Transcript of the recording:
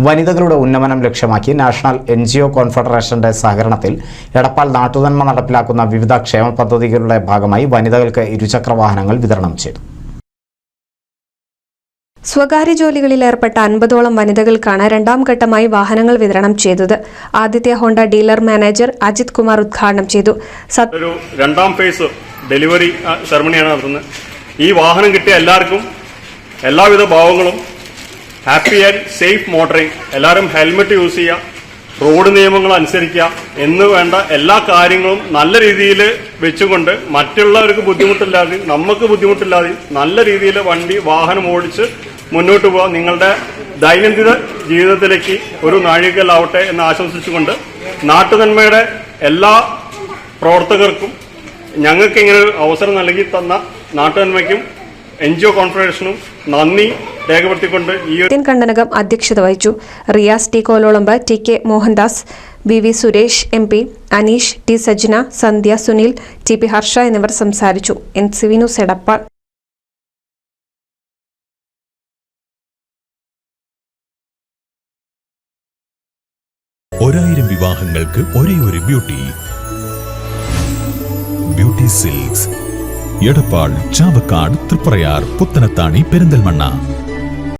വനിതകളുടെ ഉന്നമനം ലക്ഷ്യമാക്കി നാഷണൽ NGO കോൺഫെഡറേഷന്റെ സഹകരണത്തിൽ എടപ്പാൾ നാട്ടുനന്മ നടപ്പിലാക്കുന്ന വിവിധ ക്ഷേമ പദ്ധതികളുടെ ഭാഗമായി വനിതകൾക്ക് ഇരുചക്ര വാഹനങ്ങൾ വിതരണം ചെയ്തു. സ്വകാര്യ ജോലികളിൽ ഏർപ്പെട്ട 50ഓളം വനിതകൾക്കാണ് രണ്ടാം ഘട്ടമായി വാഹനങ്ങൾ വിതരണം ചെയ്തത്. Aditya Honda dealer manager Ajith Kumar ഉദ്ഘാടനം ചെയ്തു. രണ്ടാം ഫേസ് ഡെലിവറി സെറമണിയാണ് നടത്തുന്നത്. ഈ വാഹനം കിട്ടിയ എല്ലാവർക്കും എല്ലാവിധ ഭാവങ്ങളും ഹാപ്പി ആൻഡ് സേഫ് മോട്ടറിംഗ്, എല്ലാവരും ഹെൽമെറ്റ് യൂസ് ചെയ്യുക, റോഡ് നിയമങ്ങൾ അനുസരിക്കുക എന്ന് വേണ്ട എല്ലാ കാര്യങ്ങളും നല്ല രീതിയിൽ വെച്ചുകൊണ്ട് മറ്റുള്ളവർക്ക് ബുദ്ധിമുട്ടില്ലാതെ നമുക്ക് ബുദ്ധിമുട്ടില്ലാതെ നല്ല രീതിയിൽ വാഹനം ഓടിച്ച് മുന്നോട്ട് പോവുക. നിങ്ങളുടെ ദൈനംദിന ജീവിതത്തിലേക്ക് ഒരു നാഴികക്കല്ലാവട്ടെ എന്ന് ആശംസിച്ചുകൊണ്ട് നാട്ടുനന്മയുടെ എല്ലാ പ്രവർത്തകർക്കും ഞങ്ങൾക്ക് ഇങ്ങനെ ഒരു അവസരം നൽകി തന്ന നാട്ടുനന്മയ്ക്കും NGO കോൺഫെഡറേഷനും നന്ദി രേഖപ്പെടുത്തിക്കൊണ്ട് കണ്ടനകം അധ്യക്ഷത വഹിച്ചു. Riyas T Kololamb, TK Mohandas, BV Suresh MP, Aneesh, T Sajna, Sandhya, Sunil, TP Harsha എന്നിവർ സംസാരിച്ചു. NCV news Edappal. 1000 വിവാഹങ്ങൾക്ക് ഒരേ ഒരു ബ്യൂട്ടി സിൽക്സ്, എടപ്പാൾ, ചാവക്കാട്, തൃപ്രയാർ, പുത്തനത്താണി, പെരിന്തൽമണ്ണ.